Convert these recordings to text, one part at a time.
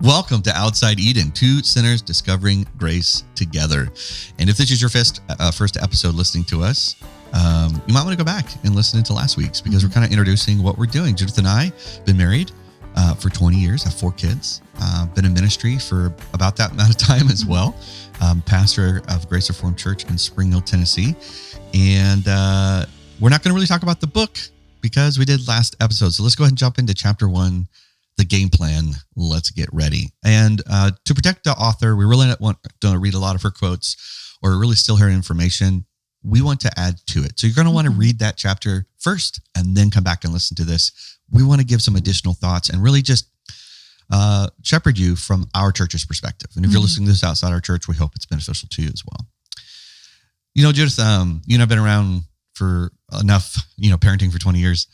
Welcome to Outside Eden, two sinners discovering grace together. And if this is your first episode listening to us, you might want to go back and listen to last week's because we're kind of introducing what we're doing. Judith and I have been married for 20 years, have 4 kids, been in ministry for about that amount of time as well. Pastor of Grace Reformed Church in Spring Hill, Tennessee. And we're not going to really talk about the book because we did last episode. So let's go ahead and jump into chapter 1. The game plan. Let's get ready. And to protect the author, we really don't want to read a lot of her quotes or really steal her information. We want to add to it. So you're going to want to read that chapter first and then come back and listen to this. We want to give some additional thoughts and really just shepherd you from our church's perspective. And if you're listening to this outside our church, we hope it's beneficial to you as well. You know, Judith, you and I've been around for enough, parenting for 20 years.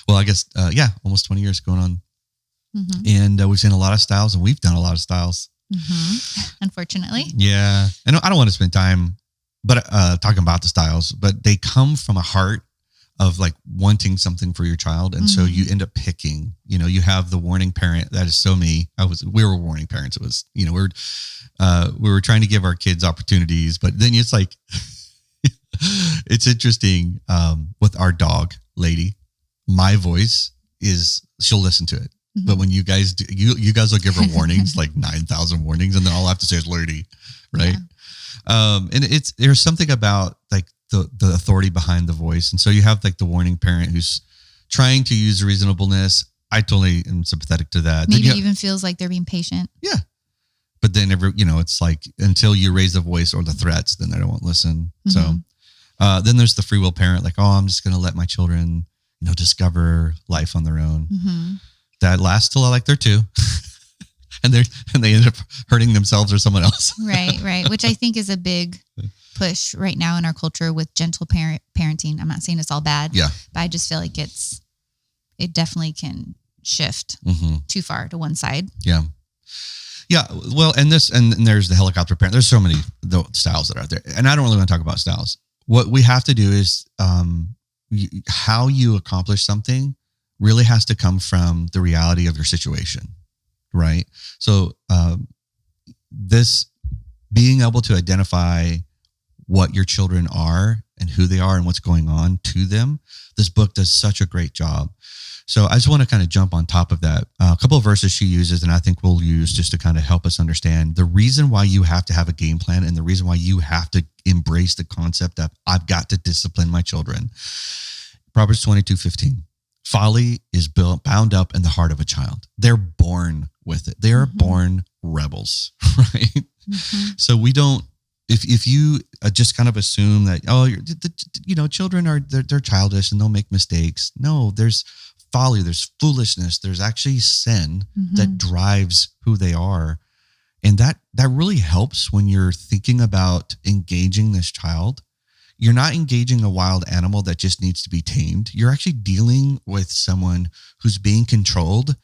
Well, I guess, almost 20 years going on. And we've seen a lot of styles and we've done a lot of styles. Unfortunately. Yeah. And I don't want to spend time talking about the styles, but they come from a heart of like wanting something for your child. And so you end up picking, you have the warning parent. That is so me. We were warning parents. It was, we were trying to give our kids opportunities, but then it's like, it's interesting with our dog lady. My voice she'll listen to it. But when you guys do, you guys will give her warnings, like 9,000 warnings, and then all I have to say is lady, right? Yeah. And there's something about like the authority behind the voice. And so you have like the warning parent who's trying to use reasonableness. I totally am sympathetic to that. Maybe even feels like they're being patient. Yeah. But then it's like until you raise the voice or the threats, then they don't want to listen. So then there's the free will parent, like, I'm just going to let my children, discover life on their own. That lasts till like they're 2. and they end up hurting themselves or someone else. Right. Which I think is a big push right now in our culture with gentle parenting. I'm not saying it's all bad, but I just feel like it definitely can shift too far to one side. Yeah. Yeah. Well, and there's the helicopter parent. There's so many styles that are out there. And I don't really want to talk about styles. What we have to do is how you accomplish something really has to come from the reality of your situation, right? So this being able to identify what your children are and who they are and what's going on to them, this book does such a great job. So I just want to kind of jump on top of that. A couple of verses she uses, and I think we'll use just to kind of help us understand the reason why you have to have a game plan and the reason why you have to embrace the concept of I've got to discipline my children. Proverbs 22:15. Folly is bound up in the heart of a child. They're born with it. They are born rebels, right? So we don't, if you just kind of assume that, children they're childish and they'll make mistakes. No, there's folly, there's foolishness, there's actually sin that drives who they are. And that really helps when you're thinking about engaging this child. You're not engaging a wild animal that just needs to be tamed. You're actually dealing with someone who's being controlled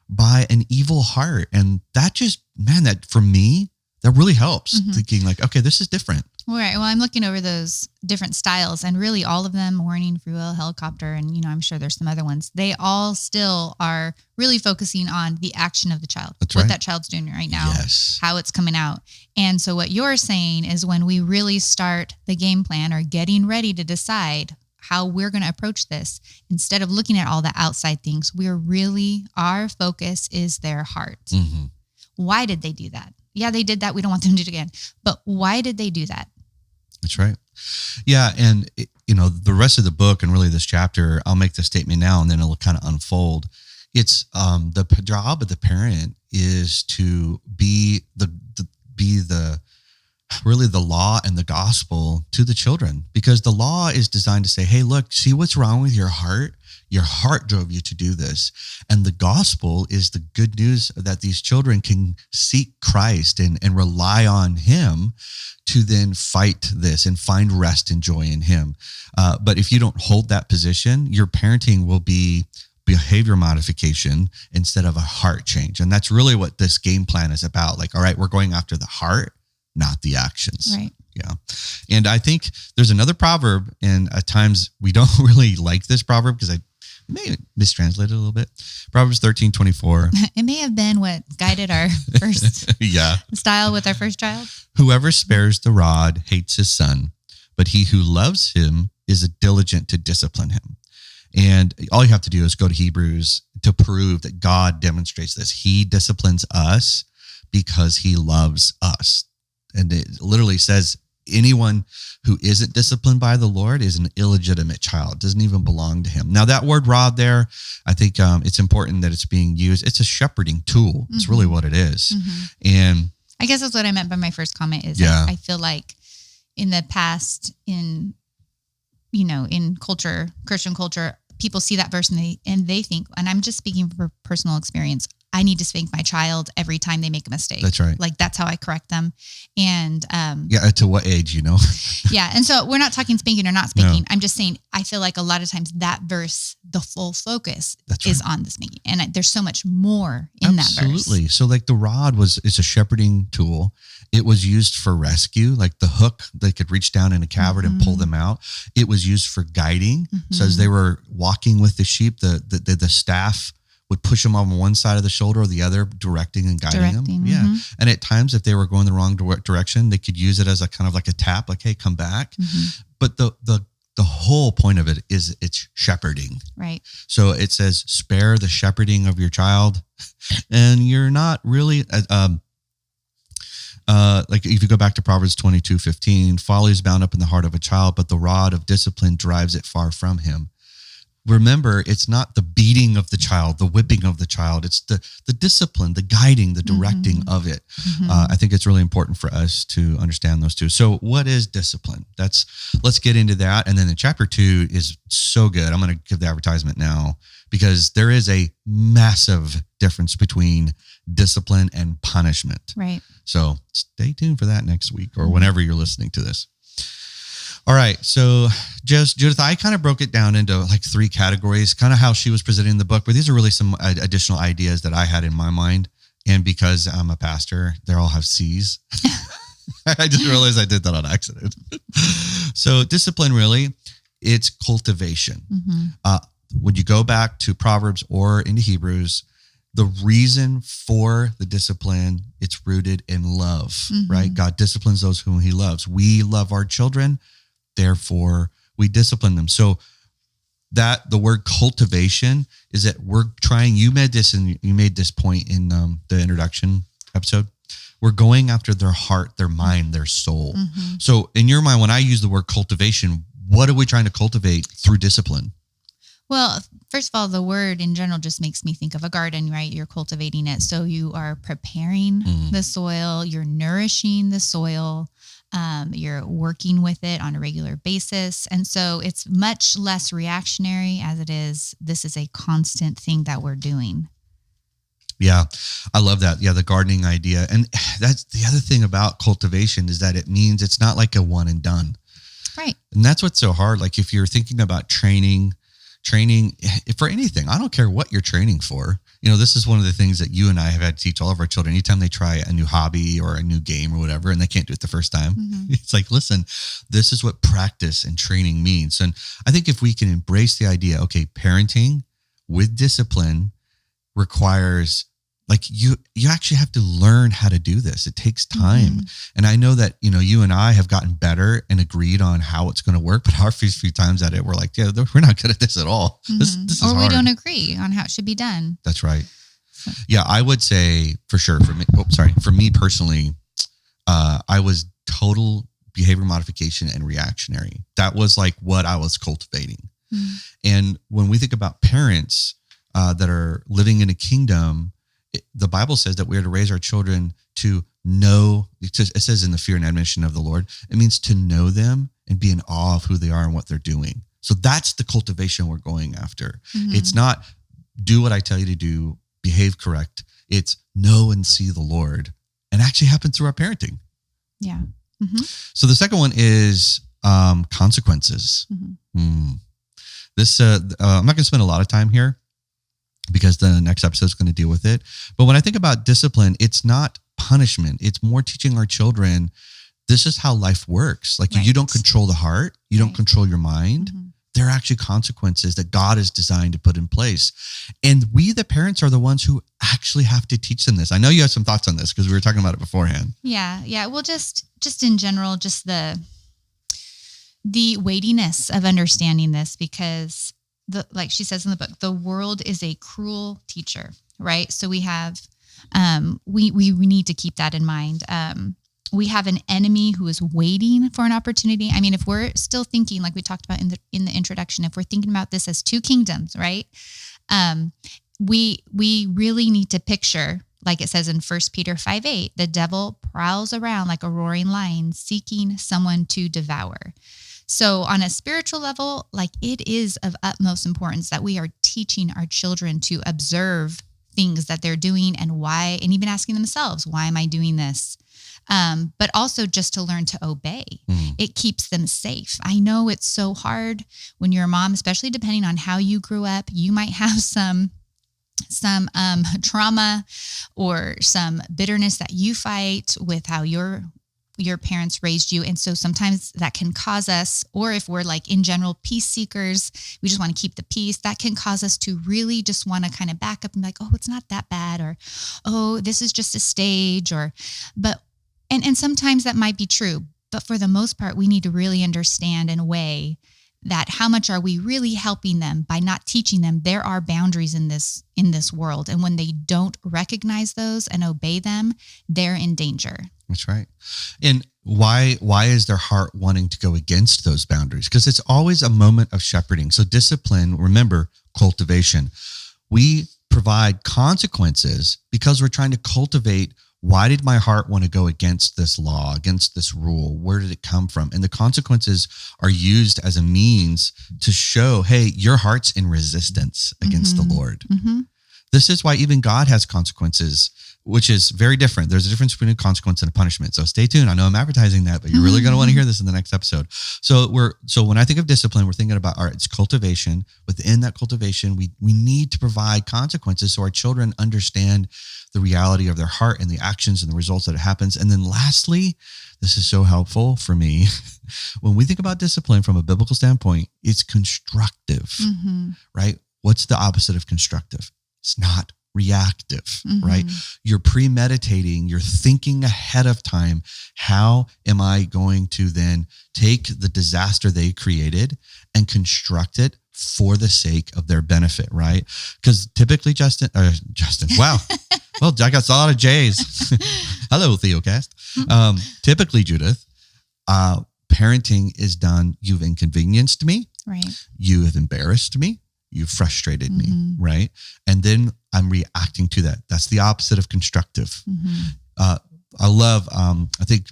by an evil heart. And that that for me, that really helps thinking like, okay, this is different. All right. Well, I'm looking over those different styles and really all of them, warning, free will, helicopter, and, I'm sure there's some other ones. They all still are really focusing on the action of the child. That's what right. that child's doing right now, yes. How it's coming out. And so what you're saying is when we really start the game plan or getting ready to decide how we're going to approach this, instead of looking at all the outside things, our focus is their heart. Why did they do that? Yeah, they did that. We don't want them to do it again. But why did they do that? That's right. Yeah. And, the rest of the book and really this chapter, I'll make the statement now and then it'll kind of unfold. It's the job of the parent is to be really the law and the gospel to the children, because the law is designed to say, hey, look, see what's wrong with your heart? Your heart drove you to do this. And the gospel is the good news that these children can seek Christ and rely on him to then fight this and find rest and joy in him. But if you don't hold that position, your parenting will be behavior modification instead of a heart change. And that's really what this game plan is about. Like, all right, we're going after the heart, not the actions. Right. Yeah. And I think there's another proverb, and at times we don't really like this proverb because may mistranslated a little bit. Proverbs 13:24. It may have been what guided our first style with our first child. Whoever spares the rod hates his son, but he who loves him is diligent to discipline him. And all you have to do is go to Hebrews to prove that God demonstrates this. He disciplines us because he loves us. And it literally says anyone who isn't disciplined by the Lord is an illegitimate child, doesn't even belong to him. Now that word rod there, I think it's important that it's being used. It's a shepherding tool. It's really what it is. And I guess that's what I meant by my first comment is I feel like in the past, in culture, Christian culture, people see that verse and they think, and I'm just speaking for personal experience, I need to spank my child every time they make a mistake. That's right. Like that's how I correct them. And to what age, Yeah. And so we're not talking spanking or not spanking. No. I'm just saying, I feel like a lot of times that verse, the full focus is on the spanking. And there's so much more in that verse. Absolutely. So like the rod it's a shepherding tool. It was used for rescue, like the hook, they could reach down in a cavern and pull them out. It was used for guiding. So as they were walking with the sheep, the staff would push them on one side of the shoulder or the other, directing and guiding them. Yeah. And at times, if they were going the wrong direction, they could use it as a kind of like a tap, like, hey, come back. But the whole point of it is it's shepherding. Right. So it says, spare the shepherding of your child. And you're not really, like if you go back to Proverbs 22:15, folly is bound up in the heart of a child, but the rod of discipline drives it far from him. Remember, it's not the beating of the child, the whipping of the child. It's the discipline, the guiding, the directing of it. I think it's really important for us to understand those two. So what is discipline? Let's get into that. And then in chapter 2 is so good. I'm going to give the advertisement now because there is a massive difference between discipline and punishment. Right. So stay tuned for that next week or whenever you're listening to this. All right. So Judith, I kind of broke it down into like 3 categories, kind of how she was presenting the book, but these are really some additional ideas that I had in my mind. And because I'm a pastor, they all have C's. I just realized I did that on accident. So discipline, really, it's cultivation. When you go back to Proverbs or into Hebrews, the reason for the discipline, it's rooted in love, right? God disciplines those whom he loves. We love our children. Therefore, we discipline them. So that the word cultivation is that we're trying, you made this point in the introduction episode. We're going after their heart, their mind, their soul. So in your mind, when I use the word cultivation, what are we trying to cultivate through discipline? Well, first of all, the word in general just makes me think of a garden, right? You're cultivating it. So you are preparing the soil, you're nourishing the soil, you're working with it on a regular basis. And so it's much less reactionary as it is. This is a constant thing that we're doing. Yeah, I love that. Yeah, the gardening idea. And that's the other thing about cultivation is that it means it's not like a one and done. Right. And that's what's so hard. Like if you're thinking about training for anything, I don't care what you're training for. This is one of the things that you and I have had to teach all of our children. Anytime they try a new hobby or a new game or whatever, and they can't do it the first time, it's like, listen, this is what practice and training means. And I think if we can embrace the idea, okay, parenting with discipline requires, like you actually have to learn how to do this. It takes time. And I know that, you and I have gotten better and agreed on how it's going to work, but our first few times at it, we're like, yeah, we're not good at this at all. This is hard. Or we don't agree on how it should be done. That's right. Yeah, I would say for sure for me personally, I was total behavior modification and reactionary. That was like what I was cultivating. And when we think about parents that are living in a kingdom, the Bible says that we are to raise our children to know. It says in the fear and admonition of the Lord, it means to know them and be in awe of who they are and what they're doing. So that's the cultivation we're going after. It's not do what I tell you to do, behave correct. It's know and see the Lord, and actually happen through our parenting. Yeah. So the second one is consequences. This I'm not going to spend a lot of time here, because the next episode is going to deal with it. But when I think about discipline, it's not punishment. It's more teaching our children, this is how life works. Like you don't control the heart. You don't control your mind. They're actually consequences that God is designed to put in place. And we, the parents, are the ones who actually have to teach them this. I know you have some thoughts on this because we were talking about it beforehand. Yeah. Well, just in general, just the weightiness of understanding this, because like she says in the book, the world is a cruel teacher, right? So we have, we need to keep that in mind. We have an enemy who is waiting for an opportunity. I mean, if we're still thinking, like we talked about in the introduction, if we're thinking about this as two kingdoms, right? We really need to picture, like it says in 1 Peter 5:8, the devil prowls around like a roaring lion, seeking someone to devour. So on a spiritual level, like it is of utmost importance that we are teaching our children to observe things that they're doing and why, and even asking themselves, why am I doing this? But also just to learn to obey. It keeps them safe. I know it's so hard when you're a mom, especially depending on how you grew up. You might have some trauma or some bitterness that you fight with how your parents raised you. And so sometimes that can cause us, or if we're like in general peace seekers, we just want to keep the peace, that can cause us to really just want to kind of back up and be like, oh, it's not that bad, or, oh, this is just a stage, and sometimes that might be true, but for the most part, we need to really understand and weigh that how much are we really helping them by not teaching them there are boundaries in this world. And when they don't recognize those and obey them, they're in danger. That's right. And why is their heart wanting to go against those boundaries? Because it's always a moment of shepherding. So discipline, remember, cultivation. We provide consequences because we're trying to cultivate. Why did my heart want to go against this law, against this rule? Where did it come from? And the consequences are used as a means to show, hey, your heart's in resistance against the Lord. This is why even God has consequences, which is very different. There's a difference between a consequence and a punishment. So stay tuned. I know I'm advertising that, but you're really going to want to hear this in the next episode. So when I think of discipline, we're thinking about it's cultivation. Within that cultivation, we need to provide consequences so our children understand the reality of their heart and the actions and the results that it happens. And then lastly, this is so helpful for me. When we think about discipline from a biblical standpoint, it's constructive, right? What's the opposite of constructive? It's not reactive, right? You're premeditating, you're thinking ahead of time. How am I going to then take the disaster they created and construct it for the sake of their benefit, right? Because typically, Justin, wow. Well, I got a lot of J's. Hello, Theocast. Typically, Judith, parenting is done, you've inconvenienced me. Right. You have embarrassed me. You frustrated me, right? And then I'm reacting to that. That's the opposite of constructive. I love, I think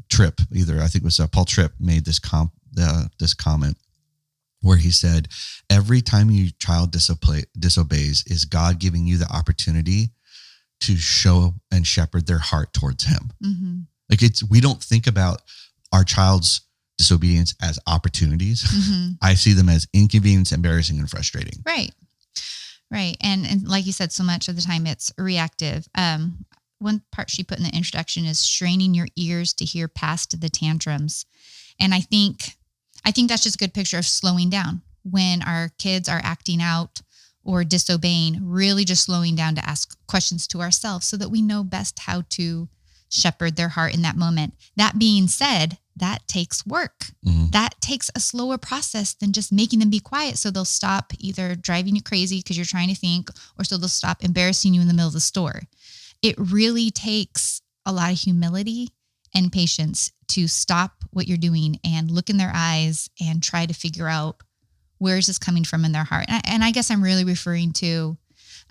Tripp, I think it was Paul Tripp made this comment where he said, every time your child disobeys is God giving you the opportunity to show and shepherd their heart towards him. Like we don't think about our child's disobedience as opportunities. I see them as inconvenience, embarrassing, and frustrating. Right. And like you said, so much of the time it's reactive. One part she put in the introduction is straining your ears to hear past the tantrums. And I think that's just a good picture of slowing down when our kids are acting out or disobeying, really just slowing down to ask questions to ourselves so that we know best how to shepherd their heart in that moment. That being said, that takes work. That takes a slower process than just making them be quiet so they'll stop either driving you crazy because you're trying to think, or so they'll stop embarrassing you in the middle of the store. It really takes a lot of humility and patience to stop what you're doing and look in their eyes and try to figure out where is this coming from in their heart. And I guess I'm really referring to,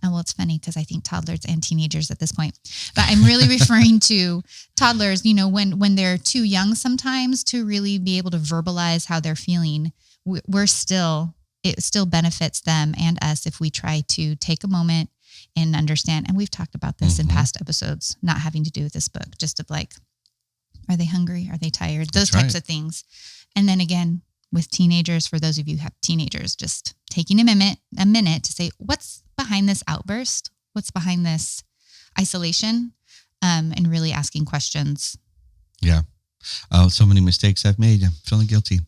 well, it's funny because I think toddlers and teenagers at this point, but I'm really referring to toddlers, when they're too young sometimes to really be able to verbalize how they're feeling. It still benefits them and us if we try to take a moment and understand. And we've talked about this in past episodes, not having to do with this book, just of like, are they hungry? Are they tired? Those types of things. And then again, with teenagers, for those of you who have teenagers, just taking a minute to say, what's behind this outburst? What's behind this isolation? And really asking questions. Yeah. so many mistakes I've made. I'm feeling guilty.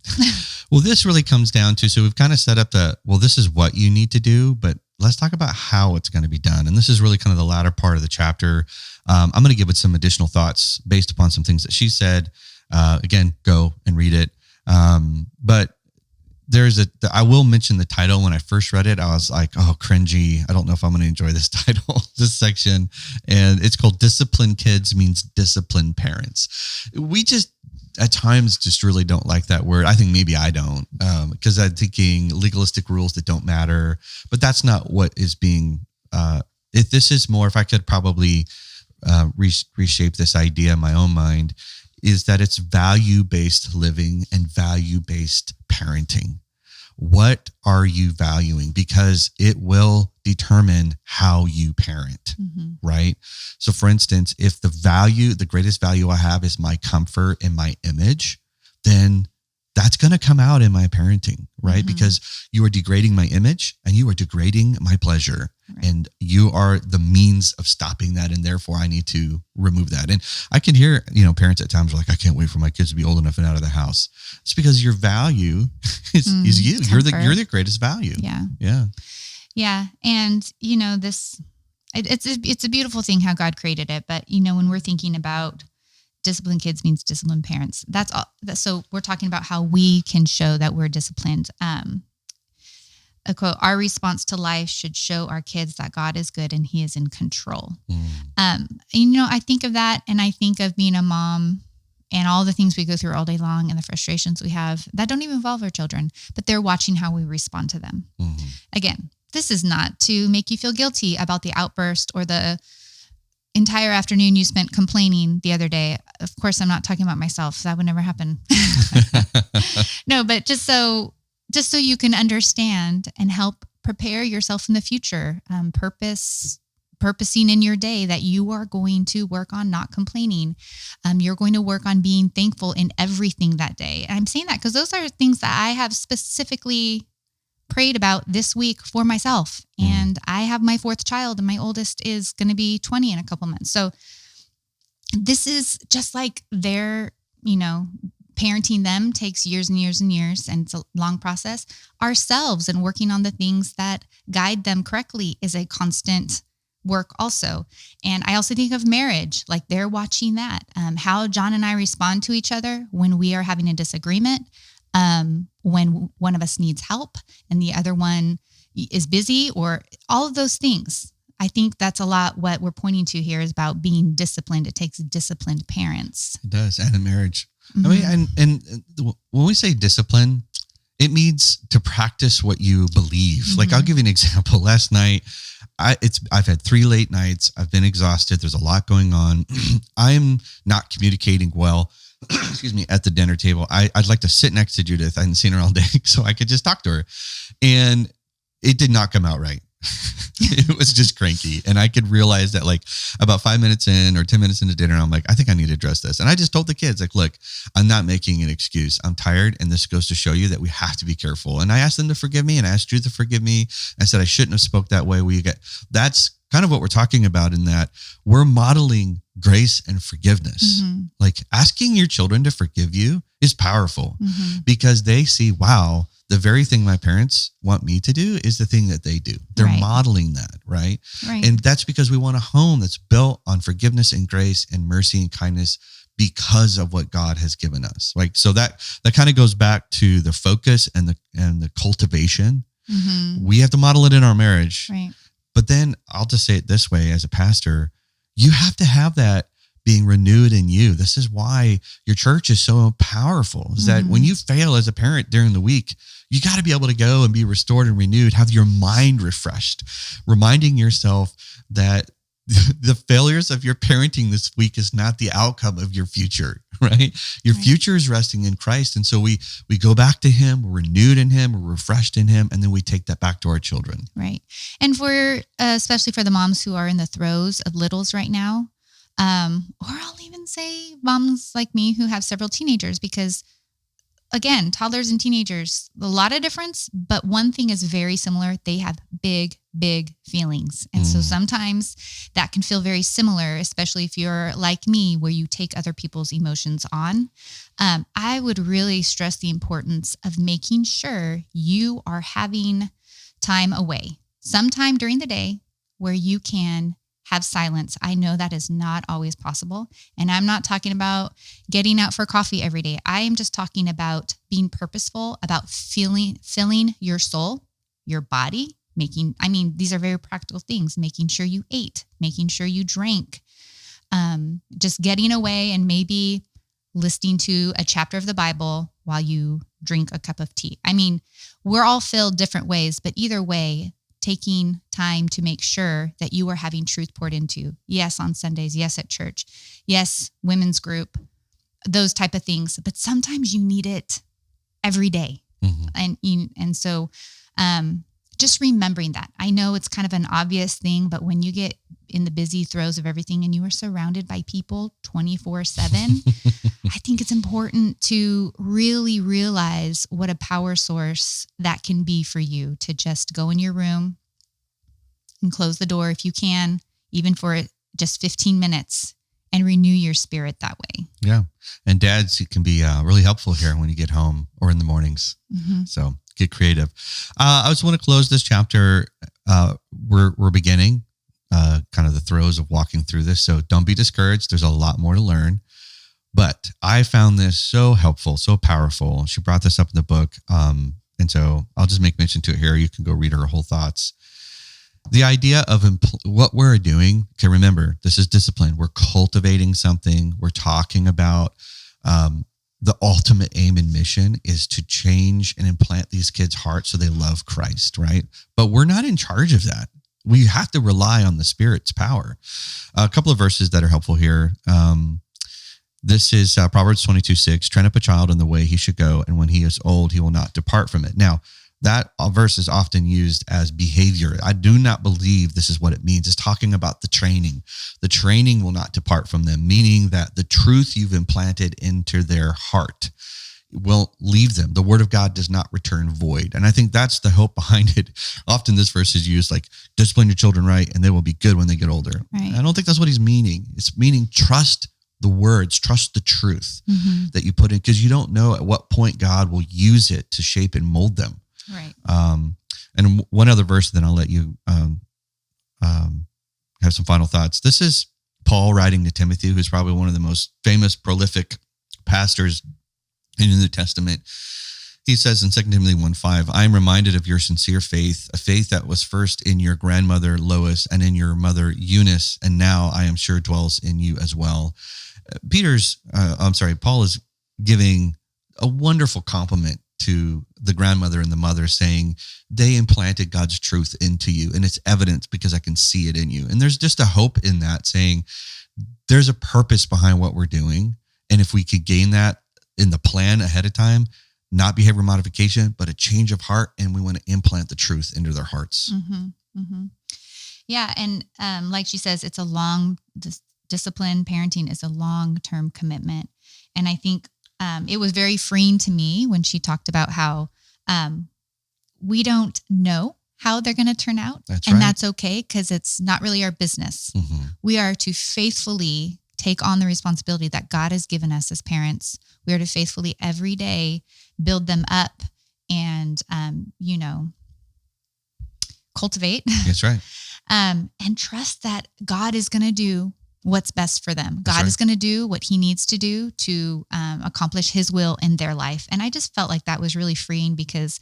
Well, this really comes down to, so we've kind of set up this is what you need to do, but let's talk about how it's going to be done. And this is really kind of the latter part of the chapter. I'm going to give it some additional thoughts based upon some things that she said. Again, go and read it. But I will mention the title. When I first read it, I was like, oh, cringy. I don't know if I'm going to enjoy this title, this section. And it's called Disciplined Kids Means Disciplined Parents. We just, at times, just really don't like that word. I think maybe I don't, because I'm thinking legalistic rules that don't matter. But that's not what is being, if I could probably reshape this idea in my own mind, is that it's value-based living and value-based parenting. What are you valuing? Because it will determine how you parent, right? So for instance, if the greatest value I have is my comfort and my image, then that's going to come out in my parenting, right? Because you are degrading my image and you are degrading my pleasure. Right. And you are the means of stopping that. And therefore I need to remove that. And I can hear, parents at times are like, I can't wait for my kids to be old enough and out of the house. It's because your value is you. Comfort. You're the greatest value. Yeah. Yeah. Yeah. And it's a beautiful thing how God created it. But when we're thinking about disciplined kids means disciplined parents, that's all. So we're talking about how we can show that we're disciplined. A quote, our response to life should show our kids that God is good and he is in control. I think of that and I think of being a mom and all the things we go through all day long and the frustrations we have that don't even involve our children, but they're watching how we respond to them. Again, this is not to make you feel guilty about the outburst or the entire afternoon you spent complaining the other day. Of course, I'm not talking about myself. That would never happen. No, but just so you can understand and help prepare yourself in the future, purposing in your day that you are going to work on not complaining. You're going to work on being thankful in everything that day. And I'm saying that because those are things that I have specifically prayed about this week for myself. And I have my 4th child and my oldest is going to be 20 in a couple months. So this is just like parenting them takes years and years and years, and it's a long process. Ourselves and working on the things that guide them correctly is a constant work also. And I also think of marriage, like they're watching that, how Jon and I respond to each other when we are having a disagreement, when one of us needs help and the other one is busy, or all of those things. I think that's a lot what we're pointing to here is about being disciplined. It takes disciplined parents. It does, and in marriage. I mean, and when we say discipline, it means to practice what you believe. Like, I'll give you an example. Last night, I've had 3 late nights. I've been exhausted. There's a lot going on. I'm not communicating well. Excuse me, at the dinner table. I'd like to sit next to Judith. I hadn't seen her all day, so I could just talk to her. And it did not come out right. It was just cranky. And I could realize that like about 5 minutes in or 10 minutes into dinner, I'm like, I think I need to address this. And I just told the kids, like, look, I'm not making an excuse. I'm tired. And this goes to show you that we have to be careful. And I asked them to forgive me, and I asked Judith to forgive me. I said, I shouldn't have spoke that way. That's kind of what we're talking about, in that we're modeling grace and forgiveness. Like, asking your children to forgive you is powerful because they see, wow, the very thing my parents want me to do is the thing that they do. They're modeling that, right? And that's because we want a home that's built on forgiveness and grace and mercy and kindness because of what God has given us. Like, so that kind of goes back to the focus and the cultivation. We have to model it in our marriage. Right. But then I'll just say it this way, as a pastor, you have to have that being renewed in you. This is why your church is so powerful, is that when you fail as a parent during the week, you got to be able to go and be restored and renewed, have your mind refreshed, reminding yourself that the failures of your parenting this week is not the outcome of your future, right? Your future is resting in Christ. And so we go back to him, we're renewed in him, we're refreshed in him, and then we take that back to our children. Right. And especially for the moms who are in the throes of littles right now, or I'll even say moms like me who have several teenagers, because again, toddlers and teenagers, a lot of difference, but one thing is very similar. They have big, big feelings. And so sometimes that can feel very similar, especially if you're like me, where you take other people's emotions on. I would really stress the importance of making sure you are having time away, sometime during the day where you can have silence. I know that is not always possible. And I'm not talking about getting out for coffee every day. I am just talking about being purposeful, about filling your soul, your body, these are very practical things, making sure you ate, making sure you drank, just getting away and maybe listening to a chapter of the Bible while you drink a cup of tea. I mean, we're all filled different ways, but either way, taking time to make sure that you are having truth poured into. Yes, on Sundays. Yes, at church. Yes, women's group, those type of things. But sometimes you need it every day. And so just remembering that. I know it's kind of an obvious thing, but when you get in the busy throes of everything and you are surrounded by people 24/7, I think it's important to really realize what a power source that can be for you to just go in your room and close the door if you can, even for just 15 minutes, and renew your spirit that way. Yeah. And dads, it can be really helpful here when you get home or in the mornings. So get creative. I just want to close this chapter. We're beginning kind of the throes of walking through this. So don't be discouraged. There's a lot more to learn. But I found this so helpful, so powerful. She brought this up in the book. And so I'll just make mention to it here. You can go read her whole thoughts. The idea of what we're doing, okay, remember, this is discipline. We're cultivating something. We're talking about the ultimate aim and mission is to change and implant these kids' hearts so they love Christ, right? But we're not in charge of that. We have to rely on the Spirit's power. A couple of verses that are helpful here. This is Proverbs 22:6. Train up a child in the way he should go, and when he is old, he will not depart from it. Now, that verse is often used as behavior. I do not believe this is what it means. It's talking about the training. The training will not depart from them, meaning that the truth you've implanted into their heart will leave them. The word of God does not return void. And I think that's the hope behind it. Often this verse is used like, discipline your children right, and they will be good when they get older. Right. I don't think that's what he's meaning. It's meaning trust the words, trust the truth that you put in, because you don't know at what point God will use it to shape and mold them. Right. And one other verse, then I'll let you have some final thoughts. This is Paul writing to Timothy, who's probably one of the most famous, prolific pastors in the New Testament. He says in 2 Timothy 1:5, I am reminded of your sincere faith, a faith that was first in your grandmother Lois and in your mother Eunice, and now I am sure dwells in you as well. Paul is giving a wonderful compliment to the grandmother and the mother, saying they implanted God's truth into you, and it's evident because I can see it in you. And there's just a hope in that, saying there's a purpose behind what we're doing. And if we could gain that in the plan ahead of time, not behavior modification, but a change of heart, and we want to implant the truth into their hearts. Yeah. And like she says, it's a long discipline. Parenting is a long-term commitment. And I think it was very freeing to me when she talked about how we don't know how they're going to turn out. That's okay, because it's not really our business. We are to faithfully take on the responsibility that God has given us as parents. We are to faithfully every day build them up and, cultivate. That's right. And trust that God is going to do what's best for them. God is going to do what he needs to do to accomplish his will in their life. And I just felt like that was really freeing, because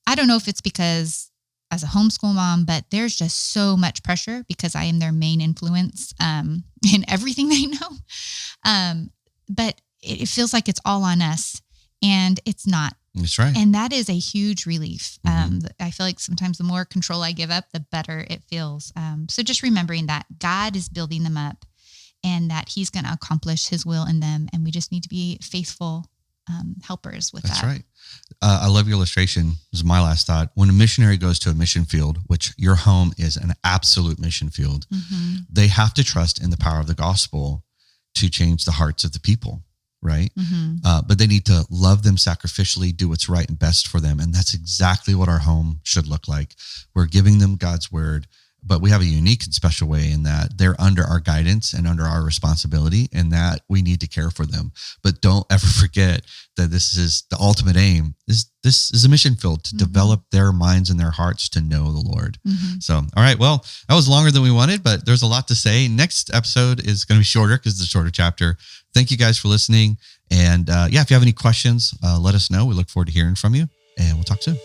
I don't know if it's because as a homeschool mom, but there's just so much pressure because I am their main influence in everything they know. But it feels like it's all on us, and it's not. That's right. And that is a huge relief. I feel like sometimes the more control I give up, the better it feels. So just remembering that God is building them up and that he's going to accomplish his will in them. And we just need to be faithful helpers with that. That's right. I love your illustration. This is my last thought. When a missionary goes to a mission field, which your home is an absolute mission field, they have to trust in the power of the gospel to change the hearts of the people. Right. But they need to love them sacrificially, do what's right and best for them. And that's exactly what our home should look like. We're giving them God's word, but we have a unique and special way in that they're under our guidance and under our responsibility, and that we need to care for them. But don't ever forget that this is the ultimate aim. This is a mission field to develop their minds and their hearts to know the Lord. So, all right. Well, that was longer than we wanted, but there's a lot to say. Next episode is going to be shorter because it's a shorter chapter. Thank you guys for listening. And if you have any questions, let us know. We look forward to hearing from you, and we'll talk soon.